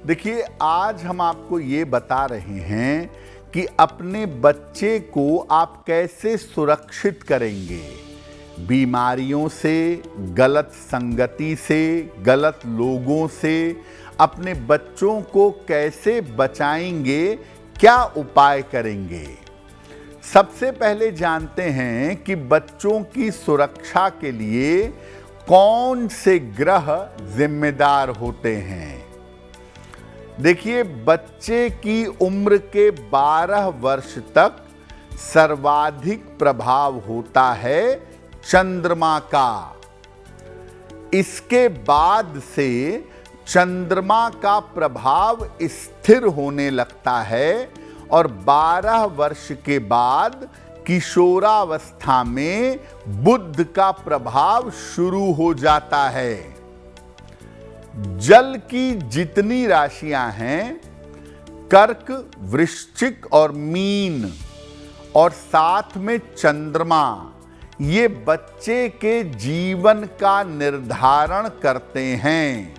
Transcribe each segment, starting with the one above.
देखिए, आज हम आपको ये बता रहे हैं कि अपने बच्चे को आप कैसे सुरक्षित करेंगे बीमारियों से, गलत संगति से, गलत लोगों से। अपने बच्चों को कैसे बचाएंगे, क्या उपाय करेंगे। सबसे पहले जानते हैं कि बच्चों की सुरक्षा के लिए कौन से ग्रह जिम्मेदार होते हैं। देखिए, बच्चे की उम्र के 12 वर्ष तक सर्वाधिक प्रभाव होता है चंद्रमा का। इसके बाद से चंद्रमा का प्रभाव स्थिर होने लगता है और 12 वर्ष के बाद किशोरावस्था में बुध का प्रभाव शुरू हो जाता है। जल की जितनी राशियां हैं, कर्क, वृश्चिक और मीन, और साथ में चंद्रमा, ये बच्चे के जीवन का निर्धारण करते हैं।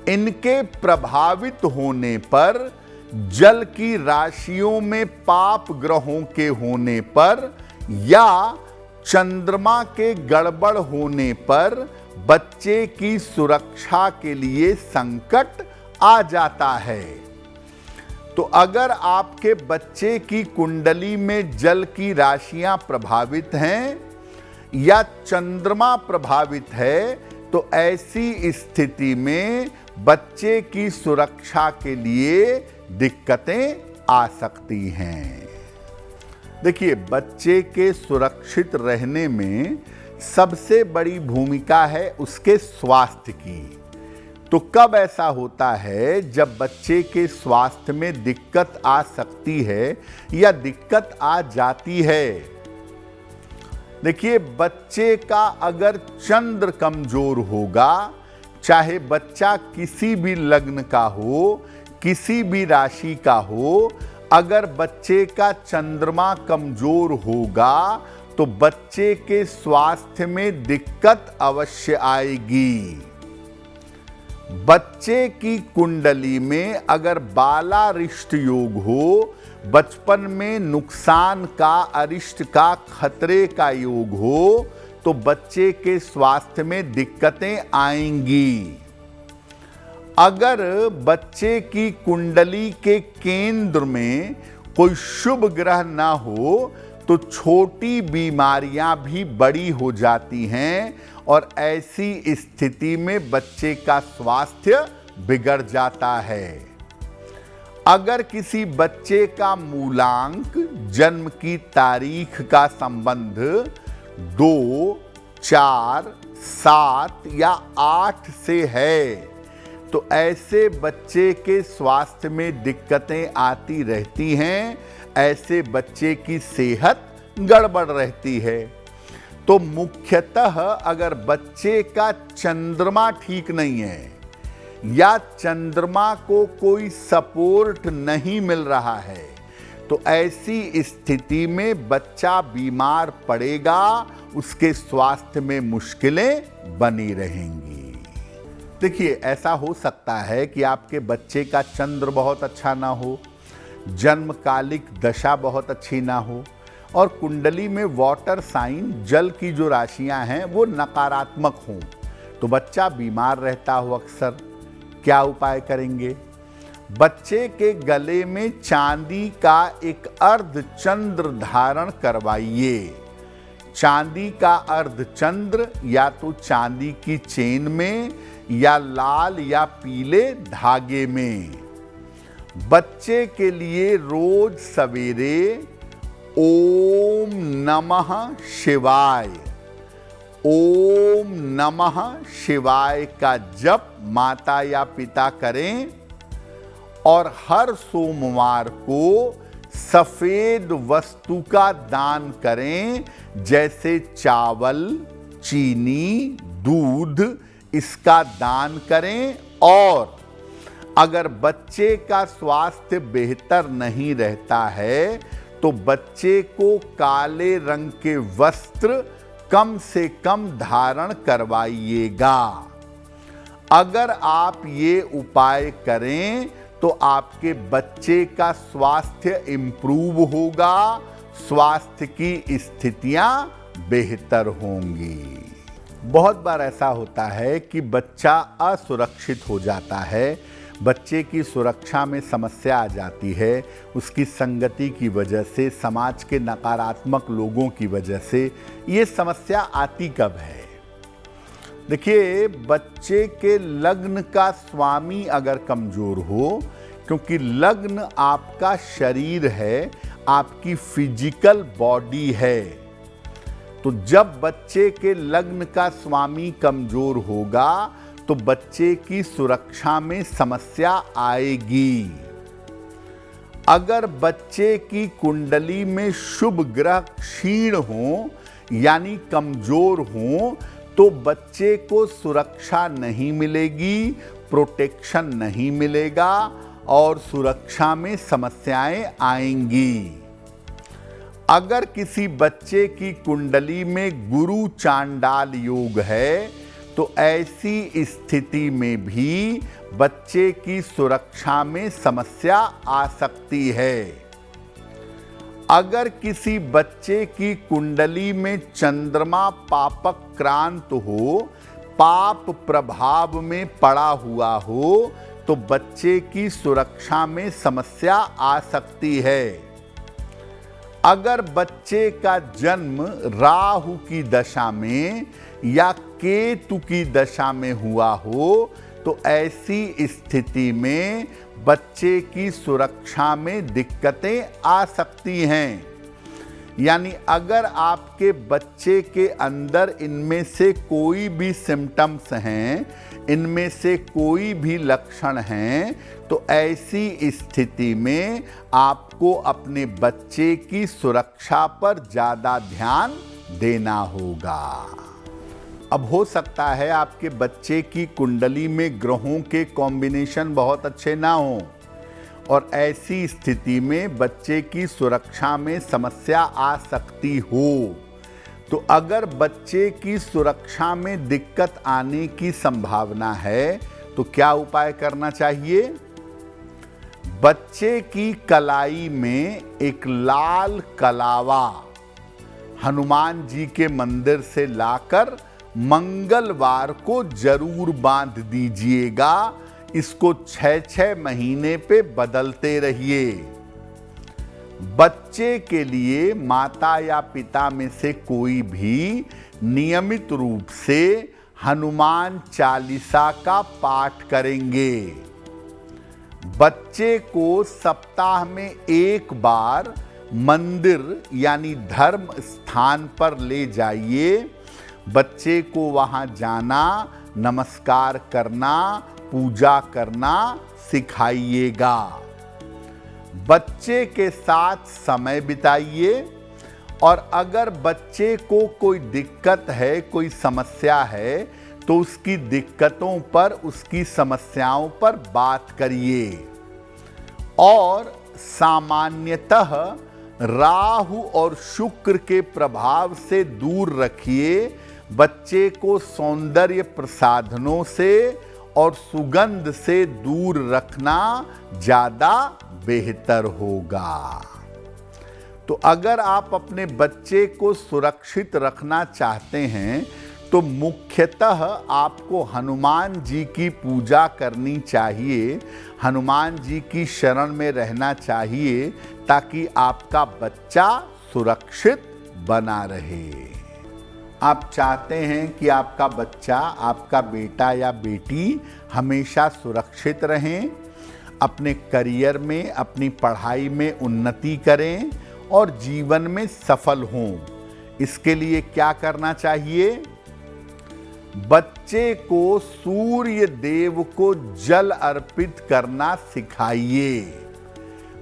इनके प्रभावित होने पर, जल की राशियों में पाप ग्रहों के होने पर या चंद्रमा के गड़बड़ होने पर बच्चे की सुरक्षा के लिए संकट आ जाता है। तो अगर आपके बच्चे की कुंडली में जल की राशियां प्रभावित हैं या चंद्रमा प्रभावित है, तो ऐसी स्थिति में बच्चे की सुरक्षा के लिए दिक्कतें आ सकती हैं। देखिए, बच्चे के सुरक्षित रहने में सबसे बड़ी भूमिका है उसके स्वास्थ्य की। तो कब ऐसा होता है जब बच्चे के स्वास्थ्य में दिक्कत आ सकती है या दिक्कत आ जाती है। देखिए, बच्चे का अगर चंद्र कमजोर होगा, चाहे बच्चा किसी भी लग्न का हो, किसी भी राशि का हो, अगर बच्चे का चंद्रमा कमजोर होगा तो बच्चे के स्वास्थ्य में दिक्कत अवश्य आएगी। बच्चे की कुंडली में अगर बालारिष्ट योग हो, बचपन में नुकसान का, अरिष्ट का, खतरे का योग हो, तो बच्चे के स्वास्थ्य में दिक्कतें आएंगी। अगर बच्चे की कुंडली के केंद्र में कोई शुभ ग्रह ना हो तो छोटी बीमारियां भी बड़ी हो जाती हैं और ऐसी स्थिति में बच्चे का स्वास्थ्य बिगड़ जाता है। अगर किसी बच्चे का मूलांक, जन्म की तारीख का संबंध 2, 4, 7 या 8 से है, तो ऐसे बच्चे के स्वास्थ्य में दिक्कतें आती रहती हैं। ऐसे बच्चे की सेहत गड़बड़ रहती है। तो मुख्यतः अगर बच्चे का चंद्रमा ठीक नहीं है या चंद्रमा को कोई सपोर्ट नहीं मिल रहा है, तो ऐसी स्थिति में बच्चा बीमार पड़ेगा, उसके स्वास्थ्य में मुश्किलें बनी रहेंगी। देखिए, ऐसा हो सकता है कि आपके बच्चे का चंद्र बहुत अच्छा ना हो, जन्मकालिक दशा बहुत अच्छी ना हो और कुंडली में वाटर साइन, जल की जो राशियां हैं वो नकारात्मक हों, तो बच्चा बीमार रहता हो अक्सर। क्या उपाय करेंगे? बच्चे के गले में चांदी का एक अर्धचंद्र धारण करवाइए। चांदी का अर्धचंद्र या तो चांदी की चेन में या लाल या पीले धागे में। बच्चे के लिए रोज सवेरे ओम नमः शिवाय, ओम नमः शिवाय का जप माता या पिता करें और हर सोमवार को सफेद वस्तु का दान करें, जैसे चावल, चीनी, दूध, इसका दान करें। और अगर बच्चे का स्वास्थ्य बेहतर नहीं रहता है तो बच्चे को काले रंग के वस्त्र कम से कम धारण करवाइएगा। अगर आप ये उपाय करें तो आपके बच्चे का स्वास्थ्य इम्प्रूव होगा, स्वास्थ्य की स्थितियां बेहतर होंगी। बहुत बार ऐसा होता है कि बच्चा असुरक्षित हो जाता है, बच्चे की सुरक्षा में समस्या आ जाती है, उसकी संगति की वजह से, समाज के नकारात्मक लोगों की वजह से। ये समस्या आती कब है? देखिए, बच्चे के लग्न का स्वामी अगर कमजोर हो, क्योंकि लग्न आपका शरीर है, आपकी फिजिकल बॉडी है, तो जब बच्चे के लग्न का स्वामी कमजोर होगा तो बच्चे की सुरक्षा में समस्या आएगी। अगर बच्चे की कुंडली में शुभ ग्रह क्षीण हो यानी कमजोर हो तो बच्चे को सुरक्षा नहीं मिलेगी, प्रोटेक्शन नहीं मिलेगा और सुरक्षा में समस्याएं आएंगी। अगर किसी बच्चे की कुंडली में गुरु चांडाल योग है तो ऐसी स्थिति में भी बच्चे की सुरक्षा में समस्या आ सकती है। अगर किसी बच्चे की कुंडली में चंद्रमा पापक्रांत हो, पाप प्रभाव में पड़ा हुआ हो, तो बच्चे की सुरक्षा में समस्या आ सकती है। अगर बच्चे का जन्म राहु की दशा में या केतु की दशा में हुआ हो तो ऐसी स्थिति में बच्चे की सुरक्षा में दिक्कतें आ सकती हैं। यानी अगर आपके बच्चे के अंदर इनमें से कोई भी सिम्टम्स हैं, इनमें से कोई भी लक्षण हैं, तो ऐसी स्थिति में आपको अपने बच्चे की सुरक्षा पर ज़्यादा ध्यान देना होगा। अब हो सकता है आपके बच्चे की कुंडली में ग्रहों के कॉम्बिनेशन बहुत अच्छे ना हों और ऐसी स्थिति में बच्चे की सुरक्षा में समस्या आ सकती हो। तो अगर बच्चे की सुरक्षा में दिक्कत आने की संभावना है तो क्या उपाय करना चाहिए? बच्चे की कलाई में एक लाल कलावा हनुमान जी के मंदिर से लाकर मंगलवार को जरूर बांध दीजिएगा। इसको 6-6 महीने पे बदलते रहिए। बच्चे के लिए माता या पिता में से कोई भी नियमित रूप से हनुमान चालीसा का पाठ करेंगे। बच्चे को सप्ताह में एक बार मंदिर यानी धर्म स्थान पर ले जाइए। बच्चे को वहां जाना, नमस्कार करना, पूजा करना सिखाइएगा। बच्चे के साथ समय बिताइए और अगर बच्चे को कोई दिक्कत है, कोई समस्या है, तो उसकी दिक्कतों पर, उसकी समस्याओं पर बात करिए। और सामान्यतः राहु और शुक्र के प्रभाव से दूर रखिए। बच्चे को सौंदर्य प्रसाधनों से और सुगंध से दूर रखना ज़्यादा बेहतर होगा। तो अगर आप अपने बच्चे को सुरक्षित रखना चाहते हैं तो मुख्यतः आपको हनुमान जी की पूजा करनी चाहिए, हनुमान जी की शरण में रहना चाहिए ताकि आपका बच्चा सुरक्षित बना रहे। आप चाहते हैं कि आपका बच्चा, आपका बेटा या बेटी हमेशा सुरक्षित रहें, अपने करियर में, अपनी पढ़ाई में उन्नति करें और जीवन में सफल हों। इसके लिए क्या करना चाहिए? बच्चे को सूर्य देव को जल अर्पित करना सिखाइए।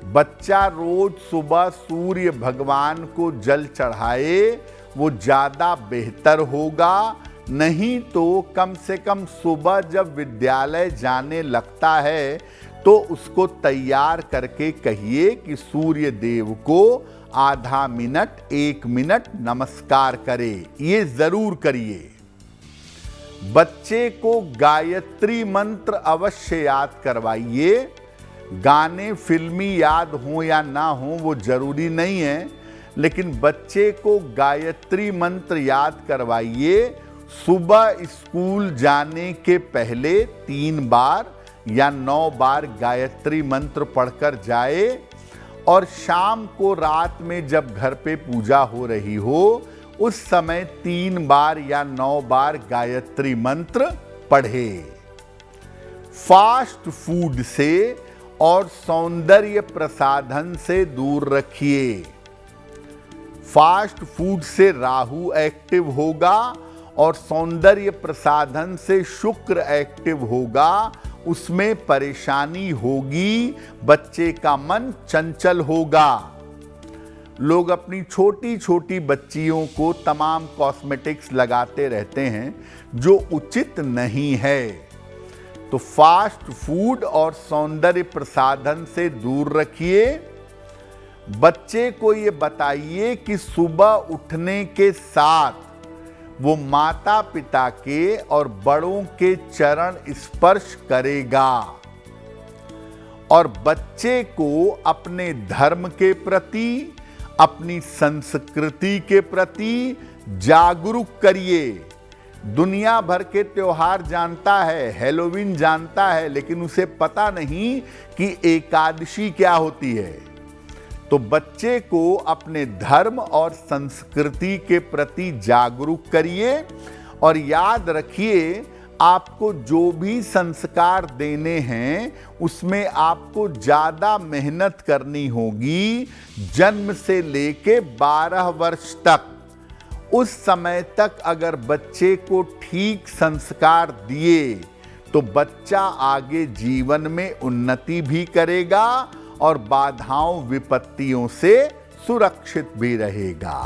बच्चा रोज सुबह सूर्य भगवान को जल चढ़ाए, वो ज़्यादा बेहतर होगा। नहीं तो कम से कम सुबह जब विद्यालय जाने लगता है तो उसको तैयार करके कहिए कि सूर्य देव को आधा मिनट, 1 मिनट नमस्कार करे। ये ज़रूर करिए। बच्चे को गायत्री मंत्र अवश्य याद करवाइए। गाने फिल्मी याद हो या ना हो वो जरूरी नहीं है, लेकिन बच्चे को गायत्री मंत्र याद करवाइए। सुबह स्कूल जाने के पहले 3 बार या 9 बार गायत्री मंत्र पढ़कर जाए, और शाम को रात में जब घर पे पूजा हो रही हो उस समय 3 बार या 9 बार गायत्री मंत्र पढ़े। फास्ट फूड से और सौंदर्य प्रसाधन से दूर रखिए। फास्ट फूड से राहु एक्टिव होगा और सौंदर्य प्रसाधन से शुक्र एक्टिव होगा। उसमें परेशानी होगी, बच्चे का मन चंचल होगा। लोग अपनी छोटी छोटी बच्चियों को तमाम कॉस्मेटिक्स लगाते रहते हैं जो उचित नहीं है। तो फास्ट फूड और सौंदर्य प्रसाधन से दूर रखिए। बच्चे को ये बताइए कि सुबह उठने के साथ वो माता पिता के और बड़ों के चरण स्पर्श करेगा, और बच्चे को अपने धर्म के प्रति, अपनी संस्कृति के प्रति जागरूक करिए। दुनिया भर के त्योहार जानता है, हैलोवीन जानता है, लेकिन उसे पता नहीं कि एकादशी क्या होती है। तो बच्चे को अपने धर्म और संस्कृति के प्रति जागरूक करिए, और याद रखिए आपको जो भी संस्कार देने हैं उसमें आपको ज़्यादा मेहनत करनी होगी। जन्म से लेके 12 वर्ष तक, उस समय तक अगर बच्चे को ठीक संस्कार दिए तो बच्चा आगे जीवन में उन्नति भी करेगा और बाधाओं विपत्तियों से सुरक्षित भी रहेगा।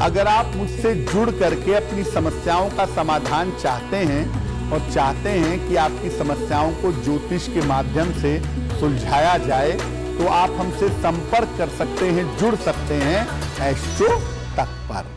अगर आप मुझसे जुड़ करके अपनी समस्याओं का समाधान चाहते हैं और चाहते हैं कि आपकी समस्याओं को ज्योतिष के माध्यम से सुलझाया जाए, तो आप हमसे संपर्क कर सकते हैं, जुड़ सकते हैं एस्ट्रो तक पर।